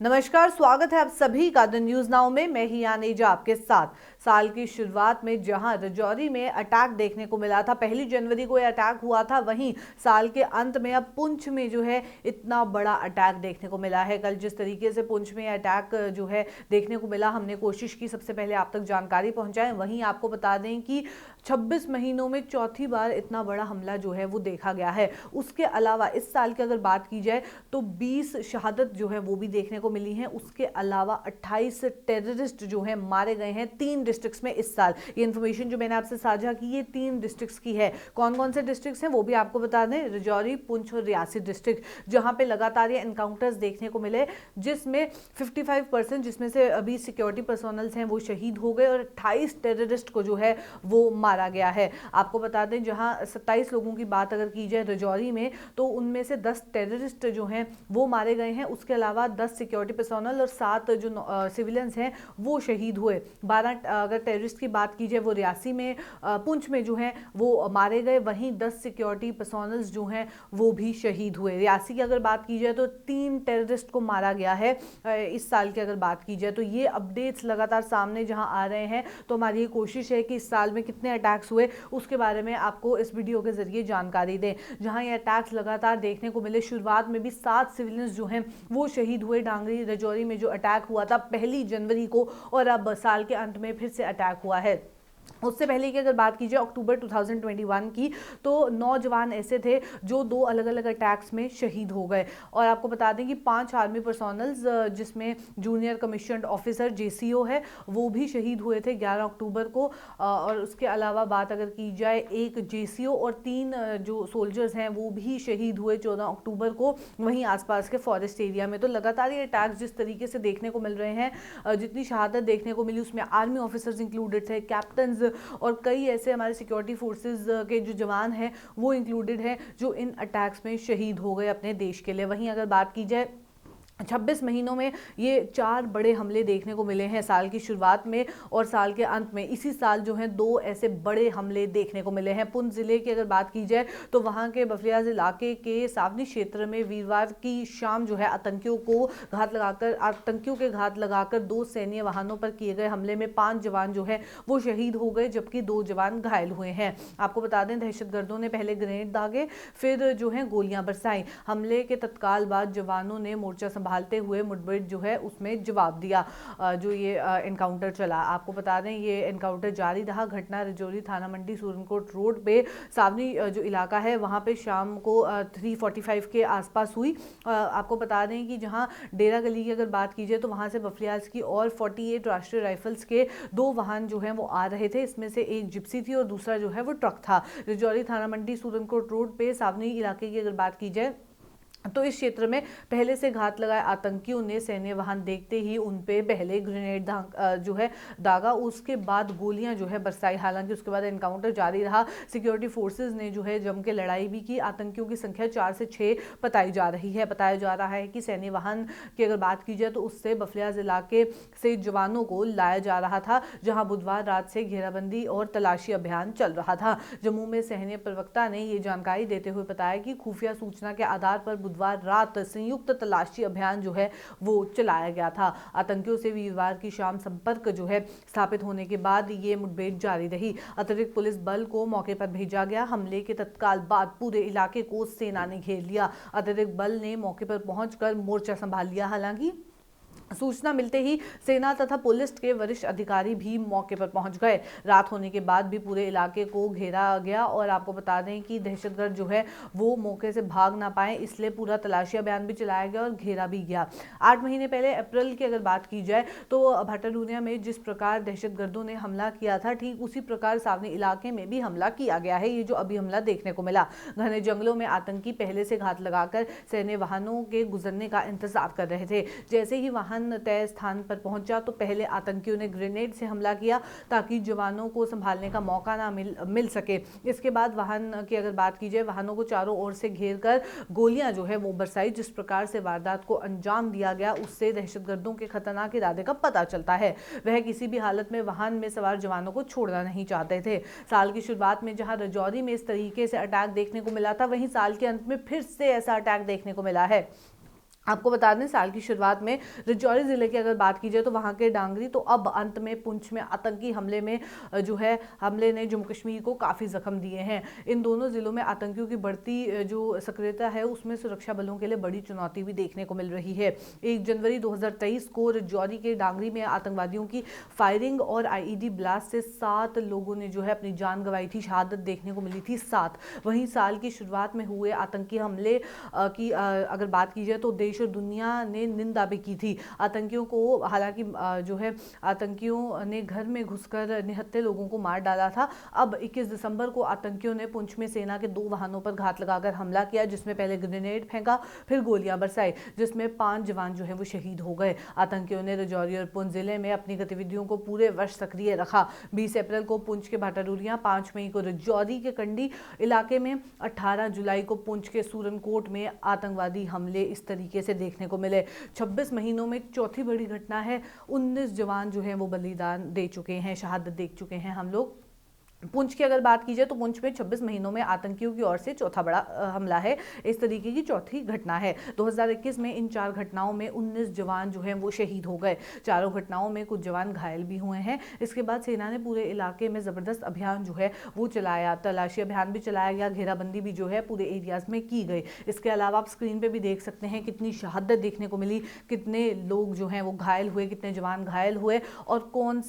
नमस्कार, स्वागत है आप सभी का द न्यूज नाउ में। मैं ही यानेजा आपके साथ। साल की शुरुआत में जहां रजौरी में अटैक देखने को मिला था, 1 जनवरी को यह अटैक हुआ था, वहीं साल के अंत में अब पुंछ में जो है इतना बड़ा अटैक देखने को मिला है। कल जिस तरीके से पुंछ में अटैक जो है देखने को मिला, हमने कोशिश की सबसे पहले आप तक जानकारी पहुंचाएं। वहीं आपको बता दें कि 26 महीनों में चौथी बार इतना बड़ा हमला जो है वो देखा गया है। उसके अलावा इस साल की अगर बात की जाए तो 20 शहादत जो है वो भी देखने को मिली हैं। उसके अलावा 28 टेररिस्ट जो हैं मारे गए हैं 3 डिस्ट्रिक्ट्स में इस साल। ये इन्फॉर्मेशन जो मैंने आपसे साझा की ये 3 डिस्ट्रिक्ट्स की है। कौन कौन से डिस्ट्रिक्ट्स हैं वो भी आपको बता दें। रजौरी, पुंछ और रियासी डिस्ट्रिक्ट, जहां पे लगातार ये एनकाउंटर्स देखने को मिले, जिसमें 55% जिसमें से अभी सिक्योरिटी पर्सोनल्स हैं वो शहीद हो गए और 28 टेररिस्ट को जो है वो मारा गया है। आपको बता दें जहां 27 लोगों की बात अगर की जाए रजौरी में, तो उनमें से 10 टेररिस्ट जो हैं वो मारे गए हैं। उसके अलावा 10 सिक्योरिटी पर्सोनल और 7 जो सिविलियंस हैं वो शहीद हुए। 12 अगर टेररिस्ट की बात की जाए वो रियासी में, पुंछ में जो है वो मारे गए। वहीं 10 सिक्योरिटी पर्सोनल्स जो हैं वो भी शहीद हुए। रियासी की अगर बात की जाए तो 3 टेररिस्ट को मारा गया है। इस साल की अगर बात की जाए तो ये अपडेट्स लगातार सामने जहां आ रहे हैं, तो हमारी ये कोशिश है कि इस साल में कितने अटैक्स हुए उसके बारे में आपको इस वीडियो के जरिए जानकारी दें। जहां ये अटैक्स लगातार देखने को मिले, शुरुआत में भी 7 सिविलियंस जो हैं वो शहीद हुए डांगरी रजौरी में जो अटैक हुआ था 1 जनवरी को, और अब साल के अंत में फिर से अटैक हुआ है। उससे पहले की अगर बात कीजिए अक्टूबर 2021 की, तो 9 जवान ऐसे थे जो 2 अलग अलग अटैक्स में शहीद हो गए। और आपको बता दें कि 5 आर्मी पर्सोनल्स, जिसमें जूनियर कमीशन्ड ऑफिसर जेसीओ है, वो भी शहीद हुए थे 11 अक्टूबर को। और उसके अलावा बात अगर की जाए, एक जेसीओ और 3 जो सोल्जर्स हैं वो भी शहीद हुए 14 अक्टूबर को, वहीं आसपास के फॉरेस्ट एरिया में। तो लगातार ये अटैक्स जिस तरीके से देखने को मिल रहे हैं, जितनी शहादत देखने को मिली उसमें आर्मी ऑफिसर्स इंक्लूडेड थे, कैप्टन और कई ऐसे हमारे सिक्योरिटी फोर्सेस के जो जवान हैं वो इंक्लूडेड हैं जो इन अटैक्स में शहीद हो गए अपने देश के लिए। वहीं अगर बात की जाए 26 महीनों में ये 4 बड़े हमले देखने को मिले हैं, साल की शुरुआत में और साल के अंत में। इसी साल जो हैं 2 ऐसे बड़े हमले देखने को मिले हैं। पुंछ जिले की अगर बात की जाए तो वहां के बफलियाज इलाके के सावनी क्षेत्र में वीरवार की शाम जो है आतंकियों के घात लगाकर 2 सैन्य वाहनों पर किए गए हमले में 5 जवान जो है वो शहीद हो गए, जबकि 2 जवान घायल हुए हैं। आपको बता दें दहशतगर्दों ने पहले ग्रेनेड दागे, फिर जो है गोलियां बरसाई। हमले के तत्काल बाद जवानों ने मोर्चा संभालते हुए मुठभेड़ जो है उसमें जवाब दिया। जो ये एनकाउंटर चला, आपको बता दें ये एनकाउंटर जारी रहा। घटना रजौरी थाना मंडी सूरनकोट रोड पे सावनी जो इलाका है वहां पे शाम को 3:45 के आसपास हुई। आपको बता दें कि जहां डेरा गली की अगर बात की जाए तो वहां से बफलियाज की और 48 राष्ट्रीय राइफल्स के 2 वाहन जो हैं वो आ रहे थे। इसमें से एक जिप्सी थी और दूसरा जो है वो ट्रक था। रजौरी थाना मंडी सूरनकोट रोड पे सावनी इलाके की अगर बात की जाए तो इस क्षेत्र में पहले से घात लगाए आतंकियों ने सैन्य वाहन देखते ही उन पे पहले ग्रेनेड जो है दागा, उसके बाद गोलियां जो है बरसाई। हालांकि उसके बाद एनकाउंटर जारी रहा। सिक्योरिटी फोर्सेस ने जो है जम के लड़ाई भी की। आतंकियों की संख्या 4 से 6 बताई जा रही है। बताया जा रहा है कि सैन्य वाहन की अगर बात की जाए तो उससे बफलियाज इलाके से जवानों को लाया जा रहा था, जहां बुधवार रात से घेराबंदी और तलाशी अभियान चल रहा था। जम्मू में सैन्य प्रवक्ता ने ये जानकारी देते हुए बताया कि खुफिया सूचना के आधार पर बुधवार रात संयुक्त तलाशी अभियान जो है वो चलाया गया था। आतंकियों से वीरवार की शाम संपर्क जो है स्थापित होने के बाद ये मुठभेड़ जारी रही। अतिरिक्त पुलिस बल को मौके पर भेजा गया। हमले के तत्काल बाद पूरे इलाके को सेना ने घेर लिया। अतिरिक्त बल ने मौके पर पहुंचकर मोर्चा संभाल लिया। हालांकि सूचना मिलते ही सेना तथा पुलिस के वरिष्ठ अधिकारी भी मौके पर पहुंच गए। रात होने के बाद भी पूरे इलाके को घेरा गया और आपको बता दें कि दहशतगर्द जो है वो मौके से भाग ना पाए, इसलिए पूरा तलाशी अभियान भी चलाया गया और घेरा भी गया। 8 महीने पहले अप्रैल की अगर बात की जाए तो भाटाडूनिया में जिस प्रकार दहशतगर्दों ने हमला किया था, ठीक उसी प्रकार सावनी इलाके में भी हमला किया गया है। ये जो अभी हमला देखने को मिला, घने जंगलों में आतंकी पहले से घात लगाकर सैन्य वाहनों के गुजरने का इंतजार कर रहे थे। जैसे ही वाहन तय स्थान पर पहुंचा तो पहले आतंकियों ने ग्रेनेड से हमला किया ताकि जवानों को संभालने का मौका ना मिल सके। इसके बाद वाहन की अगर बात की जाए, वाहनों को चारों ओर से घेर कर गोलियां जो है वो बरसाई। जिस प्रकार से वारदात को अंजाम दिया गया उससे दहशतगर्दों के खतरनाक इरादे का पता चलता है। वह किसी भी हालत में वाहन में सवार जवानों को छोड़ना नहीं चाहते थे। साल की शुरुआत में जहां रजौरी में इस तरीके से अटैक देखने को मिला था, वहीं साल के अंत में फिर से ऐसा अटैक देखने को मिला है। आपको बता दें साल की शुरुआत में राजौरी ज़िले की अगर बात की जाए तो वहाँ के डांगरी, तो अब अंत में पुंछ में आतंकी हमले में जो है हमले ने जम्मू कश्मीर को काफ़ी ज़ख्म दिए हैं। इन दोनों ज़िलों में आतंकियों की बढ़ती जो सक्रियता है उसमें सुरक्षा बलों के लिए बड़ी चुनौती भी देखने को मिल रही है। 1 जनवरी 2023 को राजौरी के डांगरी में आतंकवादियों की फायरिंग और आईईडी ब्लास्ट से 7 लोगों ने जो है अपनी जान गंवाई थी, शहादत देखने को मिली थी 7। वहीं साल की शुरुआत में हुए आतंकी हमले की अगर बात की जाए तो देश और दुनिया ने निंदा भी की थी। आतंकियों को हालांकि जो है आतंकियों ने घर में घुसकर निहत्थे लोगों को मार डाला था। अब 21 दिसंबर को आतंकियों ने पुंछ में सेना के 2 वाहनों पर घात लगाकर हमला किया, जिसमें पहले ग्रेनेड फेंका, फिर गोलियां बरसाई, जिसमें 5 जवान जो है वो शहीद हो गए। आतंकियों ने राजौरी और पुंछ जिले में अपनी गतिविधियों को पूरे वर्ष सक्रिय रखा। 20 अप्रैल को पुंछ के भाटाडूरिया, 5 मई को राजौरी के कंडी इलाके में, 18 जुलाई को पुंछ के सूरनकोट में आतंकवादी हमले इस तरीके से देखने को मिले। 26 महीनों में चौथी बड़ी घटना है। 19 जवान जो हैं वो बलिदान दे चुके हैं, शहादत दे चुके हैं हम लोग। पुंछ की अगर बात की जाए तो पुंछ में 26 महीनों में आतंकियों की ओर से चौथा बड़ा हमला है, इस तरीके की चौथी घटना है। 2021 में इन 4 घटनाओं में 19 जवान जो हैं वो शहीद हो गए। चारों घटनाओं में कुछ जवान घायल भी हुए हैं। इसके बाद सेना ने पूरे इलाके में ज़बरदस्त अभियान जो है वो चलाया, तलाशी अभियान भी चलाया गया, घेराबंदी भी जो है पूरे एरियाज़ में की गई। इसके अलावा आप स्क्रीन पर भी देख सकते हैं कितनी शहादत देखने को मिली, कितने लोग जो हैं वो घायल हुए, कितने जवान घायल हुए और कौन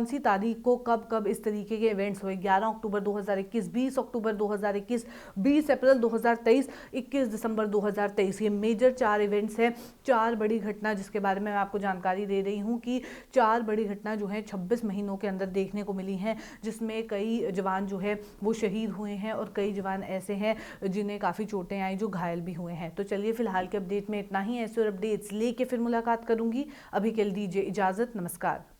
सी तारीख को कब कब इस तरीके के इवेंट्स हुए। 11 अक्टूबर 2021, 20 अक्टूबर 2021, 20 अप्रैल 2023, 21 दिसंबर 2023, ये मेजर 4 इवेंट्स हैं। 4 बड़ी घटना जिसके बारे में मैं आपको जानकारी दे रही हूँ कि 4 बड़ी घटना जो है 26 महीनों के अंदर देखने को मिली हैं, जिसमें कई जवान जो है वो शहीद हुए हैं और कई जवान ऐसे हैं जिन्हें काफ़ी चोटें आई, जो घायल भी हुए हैं। तो चलिए फिलहाल के अपडेट में इतना ही। ऐसे और अपडेट्स लेके फिर मुलाकात करूंगी। अभी के लिए दीजिए इजाज़त। नमस्कार।